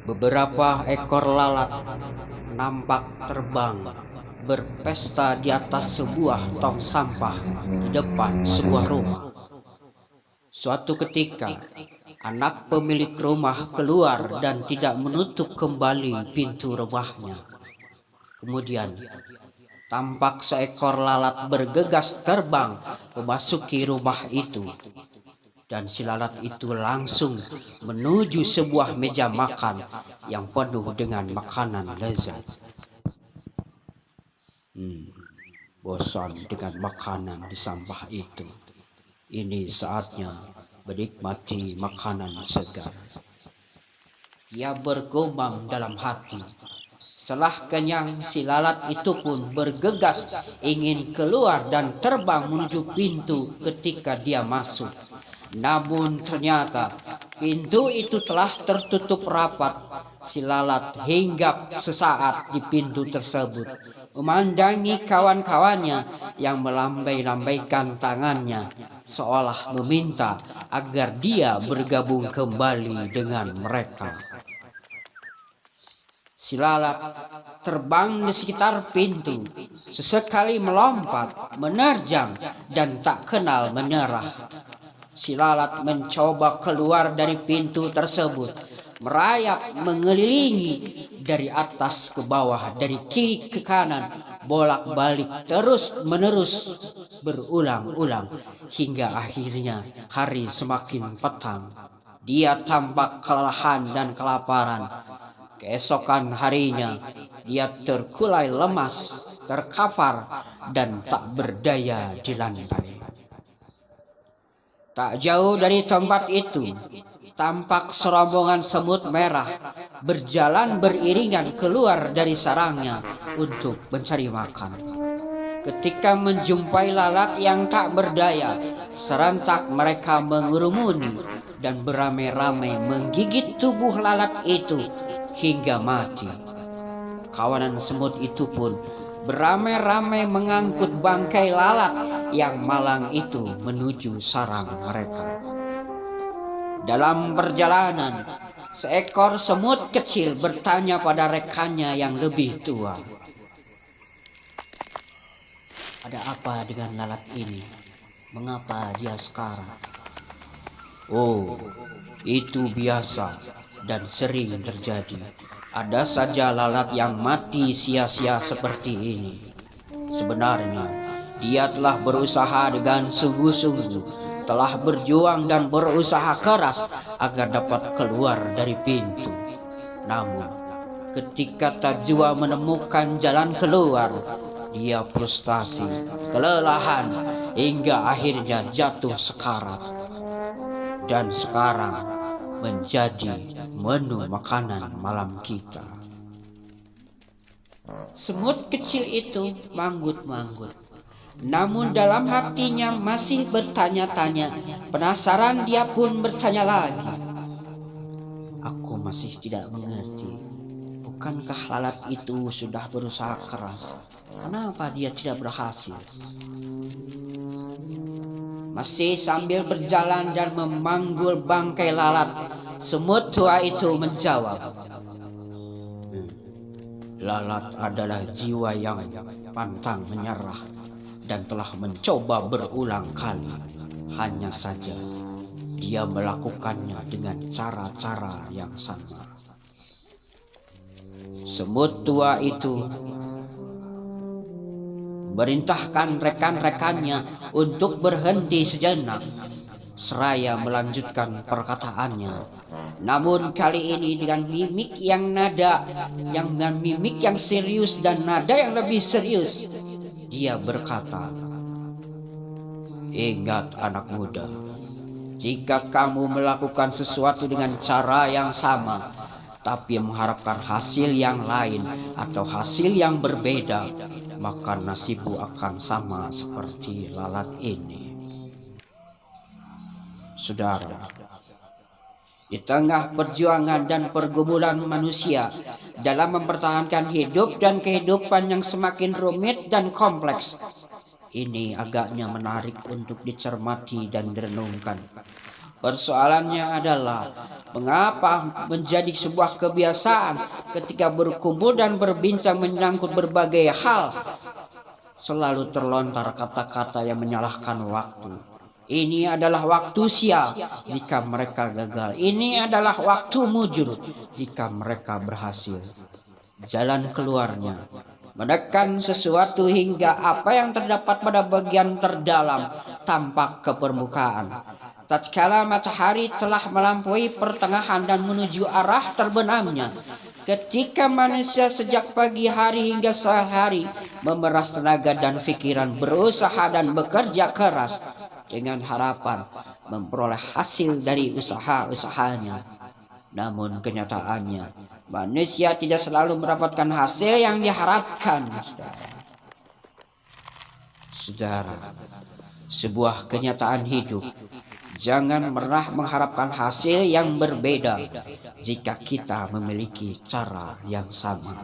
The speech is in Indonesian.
Beberapa ekor lalat nampak terbang berpesta di atas sebuah tong sampah di depan sebuah rumah. Suatu ketika, anak pemilik rumah keluar dan tidak menutup kembali pintu rumahnya. Kemudian, tampak seekor lalat bergegas terbang memasuki rumah itu. Dan si lalat itu langsung menuju sebuah meja makan yang penuh dengan makanan lezat. Bosan dengan makanan di sampah itu. Ini saatnya menikmati makanan segar. Ia bergumam dalam hati. Setelah kenyang, si lalat itu pun bergegas ingin keluar dan terbang menuju pintu ketika dia masuk. Namun ternyata pintu itu telah tertutup rapat. Si lalat hinggap sesaat di pintu tersebut, memandangi kawan-kawannya yang melambai-lambaikan tangannya, seolah meminta agar dia bergabung kembali dengan mereka. Si lalat terbang di sekitar pintu, sesekali melompat, menerjang, dan tak kenal menyerah. Si lalat mencoba keluar dari pintu tersebut, merayap mengelilingi dari atas ke bawah, dari kiri ke kanan, bolak-balik terus-menerus berulang-ulang hingga akhirnya hari semakin petang. Dia tampak kelelahan dan kelaparan. Keesokan harinya, dia terkulai lemas, terkapar, dan tak berdaya di lantai. Tak jauh dari tempat itu, tampak serombongan semut merah berjalan beriringan keluar dari sarangnya untuk mencari makan. Ketika menjumpai lalat yang tak berdaya, serentak mereka mengerumuni dan beramai-ramai menggigit tubuh lalat itu hingga mati. Kawanan semut itu pun beramai-ramai mengangkut bangkai lalat yang malang itu menuju sarang mereka. Dalam perjalanan, seekor semut kecil bertanya pada rekannya yang lebih tua, "Ada apa dengan lalat ini? Mengapa dia sekarang?" "Oh, itu biasa dan sering terjadi. Ada saja lalat yang mati sia-sia seperti ini. Sebenarnya, dia telah berusaha dengan sungguh-sungguh, telah berjuang dan berusaha keras agar dapat keluar dari pintu. Namun, ketika tak jua menemukan jalan keluar, dia frustasi, kelelahan, hingga akhirnya jatuh sekarat. Dan sekarang menjadi menu makanan malam kita." Semut kecil itu manggut-manggut. Namun dalam hatinya masih bertanya-tanya. Penasaran, dia pun bertanya lagi, "Aku masih tidak mengerti. Bukankah lalat itu sudah berusaha keras? Kenapa dia tidak berhasil?" Masih sambil berjalan dan memanggul bangkai lalat, semut tua itu menjawab, "Lalat adalah jiwa yang pantang menyerah dan telah mencoba berulang kali. Hanya saja dia melakukannya dengan cara-cara yang sama." Semut tua itu merintahkan rekan-rekannya untuk berhenti sejenak, seraya melanjutkan perkataannya. Namun kali ini dengan mimik yang serius dan nada yang lebih serius, dia berkata, "Ingat anak muda, jika kamu melakukan sesuatu dengan cara yang sama, tapi mengharapkan hasil yang lain atau hasil yang berbeda, maka nasibmu akan sama seperti lalat ini." Saudara, di tengah perjuangan dan pergumulan manusia dalam mempertahankan hidup dan kehidupan yang semakin rumit dan kompleks, ini agaknya menarik untuk dicermati dan direnungkan. Persoalannya adalah mengapa menjadi sebuah kebiasaan ketika berkumpul dan berbincang menyangkut berbagai hal selalu terlontar kata-kata yang menyalahkan waktu. Ini adalah waktu sial jika mereka gagal. Ini adalah waktu mujur jika mereka berhasil. Jalan keluarnya menekan sesuatu hingga apa yang terdapat pada bagian terdalam tampak ke permukaan. Tatkala matahari telah melampaui pertengahan dan menuju arah terbenamnya, ketika manusia sejak pagi hari hingga sore hari memeras tenaga dan pikiran, berusaha dan bekerja keras dengan harapan memperoleh hasil dari usaha-usahanya. Namun kenyataannya, manusia tidak selalu mendapatkan hasil yang diharapkan. Saudara, sebuah kenyataan hidup. Jangan pernah mengharapkan hasil yang berbeda jika kita memiliki cara yang sama.